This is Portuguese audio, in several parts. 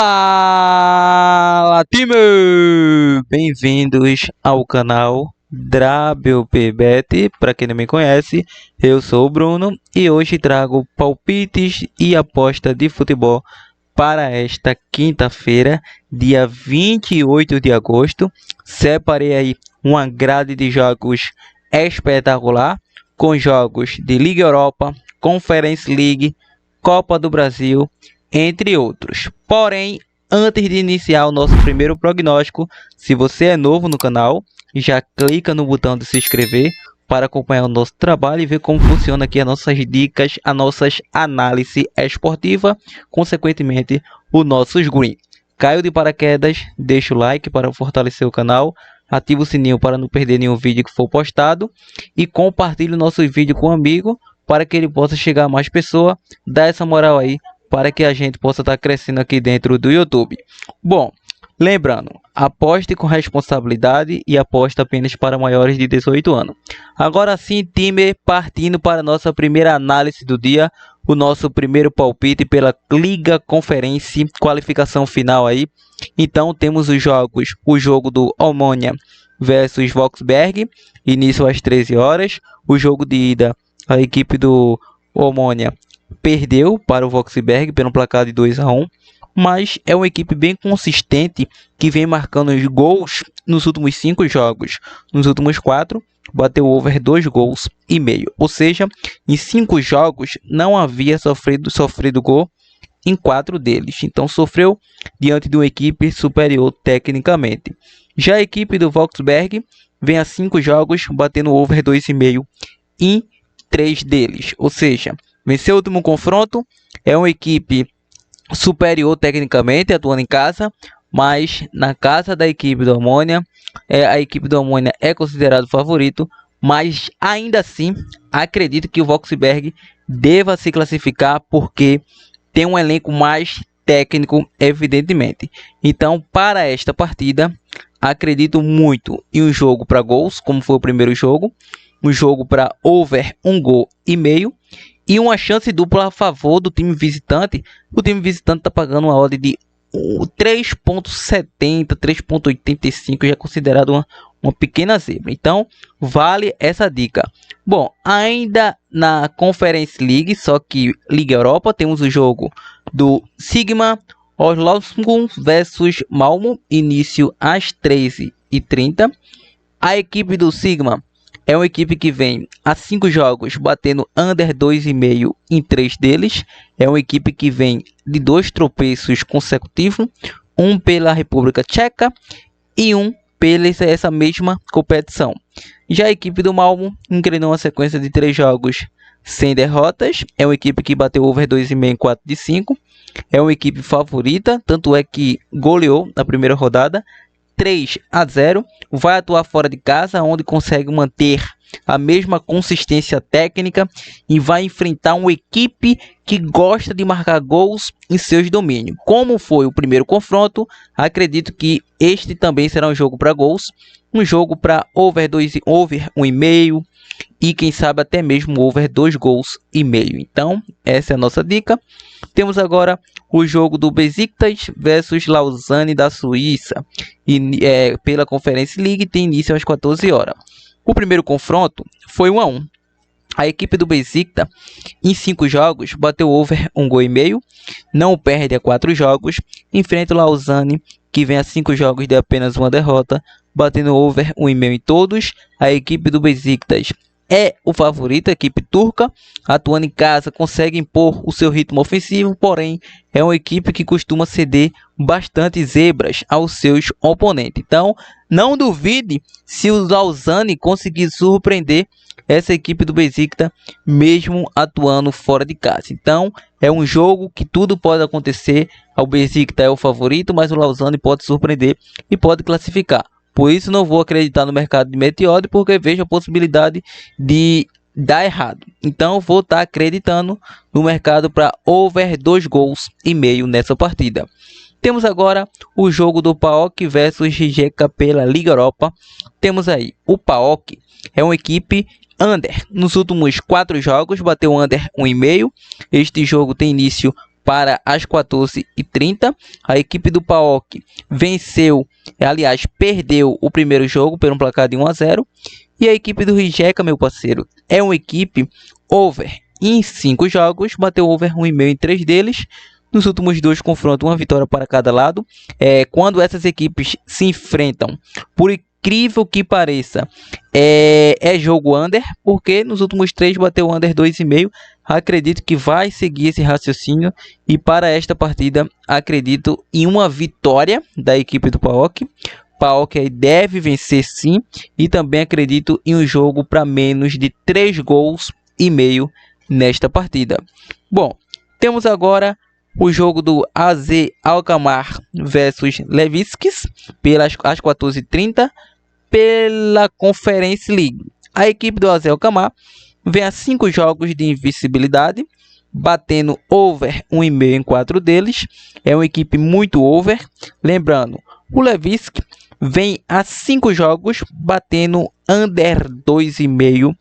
Fala, time! Bem-vindos ao canal WPBet. Para quem não me conhece, eu sou o Bruno e hoje trago palpites e aposta de futebol para esta quinta-feira, dia 28 de agosto. Separei aí uma grade de jogos espetacular, com jogos de Liga Europa, Conference League, Copa do Brasil, entre outros. Porém, antes de iniciar o nosso primeiro prognóstico, se você é novo no canal, já clica no botão de se inscrever para acompanhar o nosso trabalho e ver como funciona aqui as nossas dicas, as nossas análises esportiva, consequentemente, os nossos green. Caiu de paraquedas, deixa o like para fortalecer o canal, ativa o sininho para não perder nenhum vídeo que for postado e compartilhe o nosso vídeo com um amigo para que ele possa chegar a mais pessoas. Dá essa moral aí para que a gente possa estar crescendo aqui dentro do YouTube. Bom, lembrando, aposte com responsabilidade e aposte apenas para maiores de 18 anos. Agora sim, time, partindo para a nossa primeira análise do dia, o nosso primeiro palpite pela Liga Conference, qualificação final aí. Então temos os jogos, o jogo do Omonia versus Wolfsberg, início às 13 horas. O jogo de ida, a equipe do Omonia perdeu para o Wolfsberg pelo placar de 2-1, mas é uma equipe bem consistente que vem marcando os gols nos últimos 5 jogos. Nos últimos 4, bateu over 2 gols e meio, ou seja, em 5 jogos não havia sofrido gol em 4 deles. Então sofreu diante de uma equipe superior tecnicamente. Já a equipe do Wolfsberg vem a 5 jogos batendo over 2,5 em 3 deles, ou seja, venceu o último confronto, é uma equipe superior tecnicamente, atuando em casa, mas na casa da equipe do Omonia, a equipe do Omonia é considerado favorito, mas ainda assim acredito que o Wolfsberg deva se classificar porque tem um elenco mais técnico, evidentemente. Então, para esta partida, acredito muito em um jogo para gols, como foi o primeiro jogo, um jogo para over 1 gol e meio e uma chance dupla a favor do time visitante. O time visitante está pagando uma odd de 3,70, 3,85, já é considerado uma pequena zebra. Então, vale essa dica. Bom, ainda na Conference League, só que Liga Europa, temos o jogo do Sigma Oslofskum versus Malmo, início às 13h30. A equipe do Sigma é uma equipe que vem a 5 jogos batendo under 2,5 em 3 deles. É uma equipe que vem de 2 tropeços consecutivos, um pela República Tcheca e um pela essa mesma competição. Já a equipe do Malmo engrenou uma sequência de 3 jogos sem derrotas. É uma equipe que bateu over 2,5 em 4 de 5. É uma equipe favorita, tanto é que goleou na primeira rodada 3-0, vai atuar fora de casa, onde consegue manter a mesma consistência técnica e vai enfrentar uma equipe que gosta de marcar gols em seus domínios. Como foi o primeiro confronto, acredito que este também será um jogo para gols, um jogo para over 1,5 e quem sabe até mesmo over 2 gols e meio. Então, essa é a nossa dica. Temos agora o jogo do Besiktas versus Lausanne da Suíça. Pela Conference League, tem início às 14 horas. O primeiro confronto foi 1-1. A equipe do Besiktas, em 5 jogos, bateu over 1 gol e meio. Não perde a 4 jogos. Enfrenta o Lausanne, que vem a 5 jogos de apenas uma derrota, batendo over 1,5 em todos. A equipe do Besiktas é o favorito, a equipe turca, atuando em casa, consegue impor o seu ritmo ofensivo, porém é uma equipe que costuma ceder bastante zebras aos seus oponentes. Então, não duvide se o Lausanne conseguir surpreender essa equipe do Besiktas, mesmo atuando fora de casa. Então, é um jogo que tudo pode acontecer. O Besiktas é o favorito, mas o Lausanne pode surpreender e pode classificar. Por isso não vou acreditar no mercado de meteoro, porque vejo a possibilidade de dar errado. Então vou estar acreditando no mercado para over 2 gols e meio nessa partida. Temos agora o jogo do PAOK versus Rijeka pela Liga Europa. Temos aí o PAOK, é uma equipe under. Nos últimos 4 jogos bateu under 1,5. Este jogo tem início para as 14h30. A equipe do PAOK perdeu o primeiro jogo por um placar de 1-0. E a equipe do Rijeka, meu parceiro, é uma equipe over em 5 jogos, bateu over 1,5 em 3 deles. Nos últimos 2 confrontos, uma vitória para cada lado. Quando essas equipes se enfrentam, por incrível que pareça, é jogo under, porque nos últimos 3 bateu under 2,5. Acredito que vai seguir esse raciocínio e para esta partida acredito em uma vitória da equipe do PAOK. PAOK aí deve vencer sim, e também acredito em um jogo para menos de 3 gols e meio nesta partida. Bom, temos agora o jogo do AZ Alkmaar versus Levskis pelas 14h30 pela Conference League. A equipe do AZ Alkmaar vem a 5 jogos de invencibilidade, batendo over 1,5 em 4 deles. É uma equipe muito over. Lembrando, o Levski vem a 5 jogos, batendo under 2,5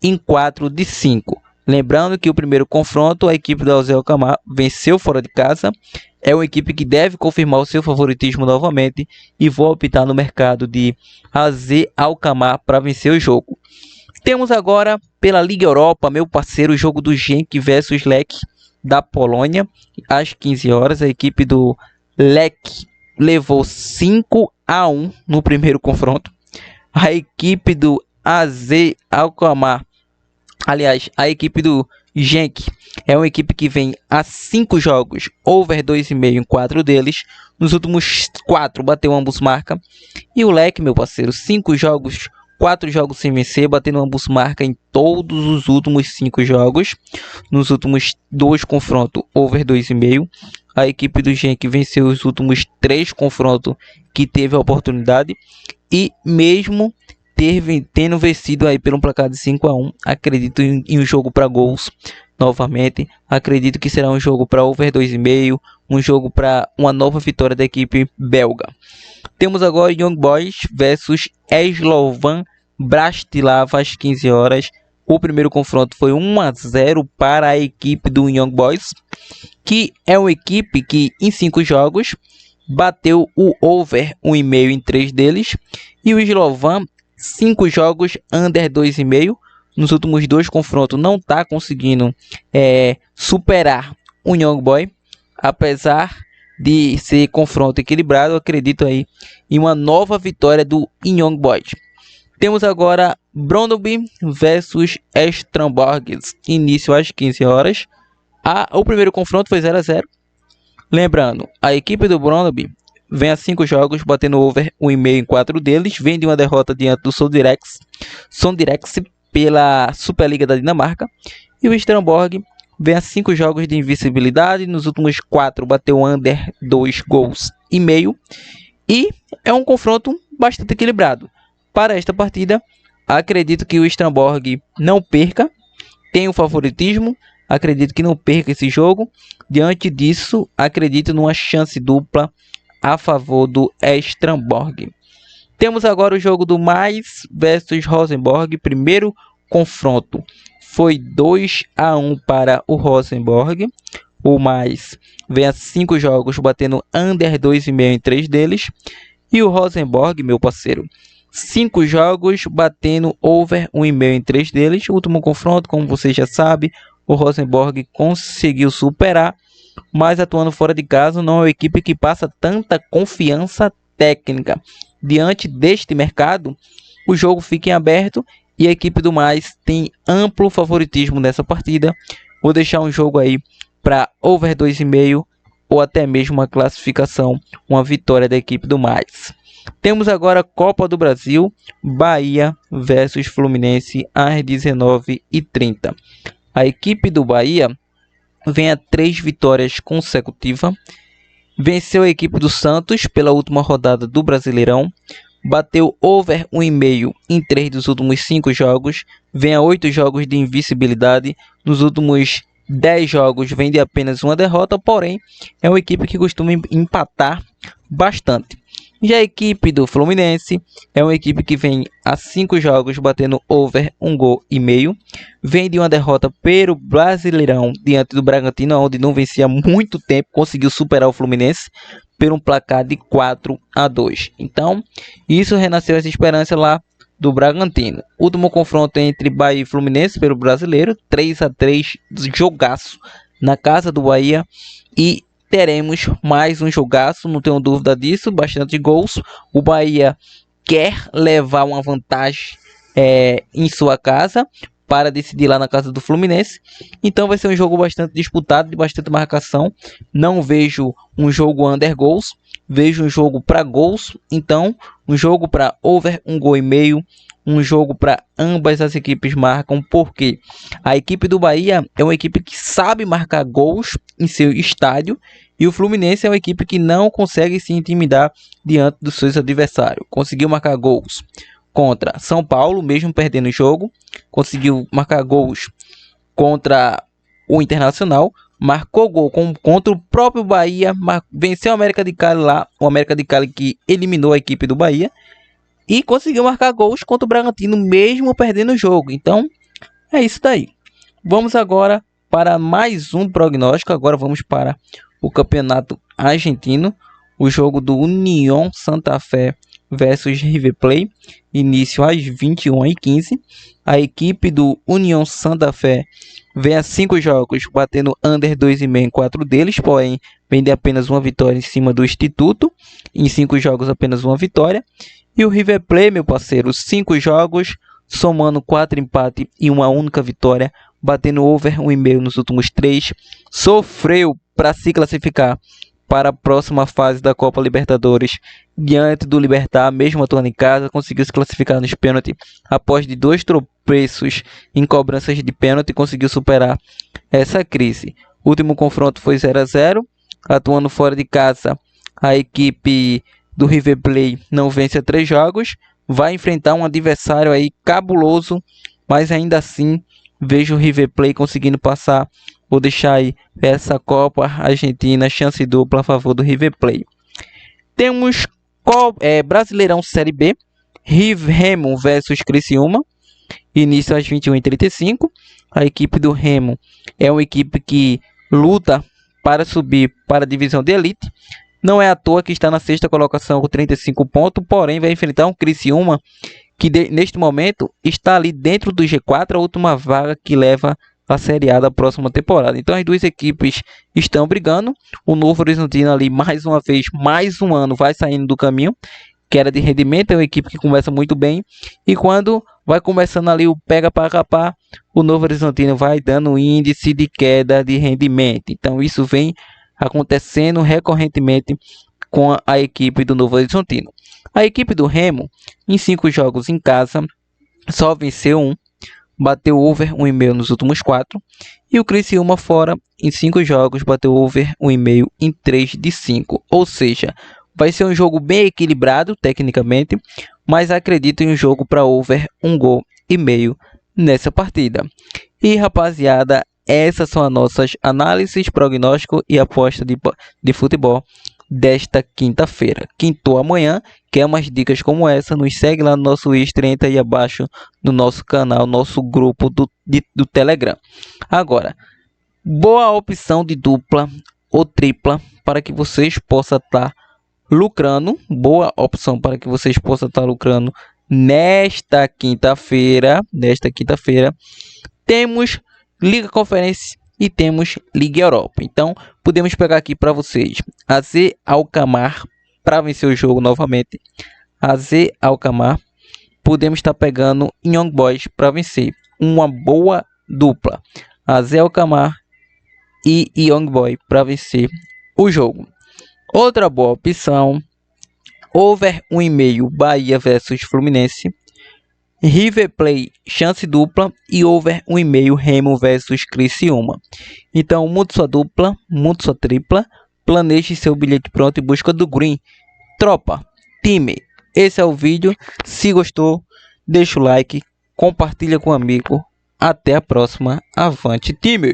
em 4 de 5. Lembrando que o primeiro confronto, a equipe do AZ Alkmaar venceu fora de casa. É uma equipe que deve confirmar o seu favoritismo novamente e vou optar no mercado de AZ Alkmaar para vencer o jogo. Temos agora pela Liga Europa, meu parceiro, o jogo do Genk versus Lech da Polônia. Às 15 horas, a equipe do Lech levou 5-1 no primeiro confronto. A equipe do AZ Alkmaar, aliás, a equipe do Genk é uma equipe que vem a 5 jogos, over 2,5 em 4 deles. Nos últimos 4 bateu ambos marca. E o Lech, meu parceiro, 5 jogos, 4 jogos sem vencer, batendo ambos marca em todos os últimos 5 jogos. Nos últimos 2 confrontos, over 2,5. A equipe do Genk venceu os últimos 3 confrontos que teve a oportunidade. E mesmo tendo vencido aí pelo placar de 5-1, acredito em um jogo para gols novamente. Acredito que será um jogo para over 2,5, um jogo para uma nova vitória da equipe belga. Temos agora Young Boys versus Slovan Bratislava às 15 horas. O primeiro confronto foi 1-0 para a equipe do Young Boys, que é uma equipe que em 5 jogos bateu o over 1,5 em 3 deles. E o Slovan, 5 jogos, under 2,5. Nos últimos 2 confrontos não está conseguindo superar o Young Boy. Apesar de ser confronto equilibrado, eu acredito aí em uma nova vitória do Young Boys. Temos agora Brøndby versus Stramborgs. Início às 15 horas. O primeiro confronto foi 0-0. Lembrando, a equipe do Brøndby vem a 5 jogos, batendo over 1,5 em 4 deles. Vem de uma derrota diante do Sondirex pela Superliga da Dinamarca. E o Stramborg vem a 5 jogos de invencibilidade. Nos últimos 4 bateu under 2 gols e meio. E é um confronto bastante equilibrado. Para esta partida, acredito que o Stramborg não perca. Tem o favoritismo. Acredito que não perca esse jogo. Diante disso, acredito numa chance dupla a favor do Stramborg. Temos agora o jogo do Mais versus Rosenborg. Primeiro confronto foi 2-1 para o Rosenborg. O Mais vem a 5 jogos, batendo under 2,5 em 3 deles. E o Rosenborg, meu parceiro, 5 jogos, batendo over 1,5 em 3 deles. O último confronto, como você já sabe, o Rosenborg conseguiu superar, mas atuando fora de casa, não é uma equipe que passa tanta confiança técnica. Diante deste mercado, o jogo fica em aberto e a equipe do Mais tem amplo favoritismo nessa partida. Vou deixar um jogo aí para over 2,5 ou até mesmo uma classificação, uma vitória da equipe do Mais. Temos agora Copa do Brasil, Bahia versus Fluminense às 19h30. A equipe do Bahia vem a 3 vitórias consecutivas. Venceu a equipe do Santos pela última rodada do Brasileirão. Bateu over 1,5 em 3 dos últimos 5 jogos. Vem a 8 jogos de invencibilidade. Nos últimos 10 jogos vem de apenas uma derrota. Porém, é uma equipe que costuma empatar bastante. Já a equipe do Fluminense é uma equipe que vem a 5 jogos batendo over 1 gol e meio. Vem de uma derrota pelo Brasileirão diante do Bragantino, onde não vencia há muito tempo, conseguiu superar o Fluminense por um placar de 4-2. Então, isso renasceu essa esperança lá do Bragantino. Último confronto entre Bahia e Fluminense pelo Brasileiro, 3-3, jogaço na casa do Bahia, e teremos mais um jogaço, não tenho dúvida disso, bastante gols. O Bahia quer levar uma vantagem em sua casa para decidir lá na casa do Fluminense. Então vai ser um jogo bastante disputado, de bastante marcação. Não vejo um jogo under gols, vejo um jogo para gols. Então um jogo para over 1 gol e meio, um jogo para ambas as equipes marcam, porque a equipe do Bahia é uma equipe que sabe marcar gols em seu estádio, e o Fluminense é uma equipe que não consegue se intimidar diante dos seus adversários. Conseguiu marcar gols contra São Paulo, mesmo perdendo o jogo. Conseguiu marcar gols contra o Internacional. Marcou gol contra o próprio Bahia. Venceu o América de Cali lá. O América de Cali que eliminou a equipe do Bahia. E conseguiu marcar gols contra o Bragantino, mesmo perdendo o jogo. Então, é isso daí. Vamos agora para mais um prognóstico. Agora vamos para o campeonato argentino. O jogo do Unión Santa Fé versus River Plate. Início às 21h15. A equipe do Unión Santa Fé vem a 5 jogos, batendo under 2,5 em 4 deles. Porém, vem de apenas uma vitória em cima do Instituto. Em 5 jogos, apenas uma vitória. E o River Plate, meu parceiro, 5 jogos, somando 4 empates e uma única vitória, batendo over 1,5 nos últimos 3. Sofreu para se classificar para a próxima fase da Copa Libertadores diante do Libertad, mesmo atuando em casa, conseguiu se classificar nos pênaltis após de 2 tropeços em cobranças de pênalti, conseguiu superar essa crise. O último confronto foi 0-0, atuando fora de casa, a equipe do River Plate não vence há 3 jogos, vai enfrentar um adversário aí cabuloso, mas ainda assim vejo o River Plate conseguindo passar ou deixar aí essa Copa Argentina, chance dupla a favor do River Plate. Temos Brasileirão Série B, Remo versus Criciúma, início às 21h35. A equipe do Remo é uma equipe que luta para subir para a divisão de elite. Não é à toa que está na 6ª colocação com 35 pontos, porém vai enfrentar um Criciúma que neste momento está ali dentro do G4, a última vaga que leva a Série A da próxima temporada. Então as duas equipes estão brigando. O Novo Horizontino ali mais uma vez, mais um ano, vai saindo do caminho, que era de rendimento. É uma equipe que começa muito bem, e quando vai começando ali o pega para capar, o Novo Horizontino vai dando índice de queda de rendimento. Então isso vem acontecendo recorrentemente com a equipe do Novo Horizontino. A equipe do Remo, em 5 jogos em casa, só venceu 1, bateu over 1,5 nos últimos 4, e o Criciúma fora, em 5 jogos, bateu over 1,5 em 3 de 5, ou seja, vai ser um jogo bem equilibrado tecnicamente, mas acredito em um jogo para over 1 gol e meio nessa partida. E rapaziada, essas são as nossas análises, prognóstico e aposta de futebol desta quinta-feira. Quintou amanhã, quer mais dicas como essa, nos segue lá no nosso Insta, entra aí abaixo no nosso canal, nosso grupo do Telegram. Agora, boa opção de dupla ou tripla para que vocês possam estar lucrando. Boa opção para que vocês possam estar lucrando nesta quinta-feira. Temos Liga Conferência e temos Liga Europa. Então, podemos pegar aqui para vocês AZ Alkmaar para vencer o jogo novamente. AZ Alkmaar. Podemos estar pegando Young Boys para vencer. Uma boa dupla. AZ Alkmaar e Young Boy para vencer o jogo. Outra boa opção. Over 1,5 Bahia versus Fluminense. River Plate, chance dupla, e over 1,5 Remo versus Criciúma. Então, monte sua dupla, monte sua tripla, planeje seu bilhete pronto e busca do Green. Tropa, time, esse é o vídeo. Se gostou, deixa o like, compartilha com um amigo. Até a próxima. Avante, time!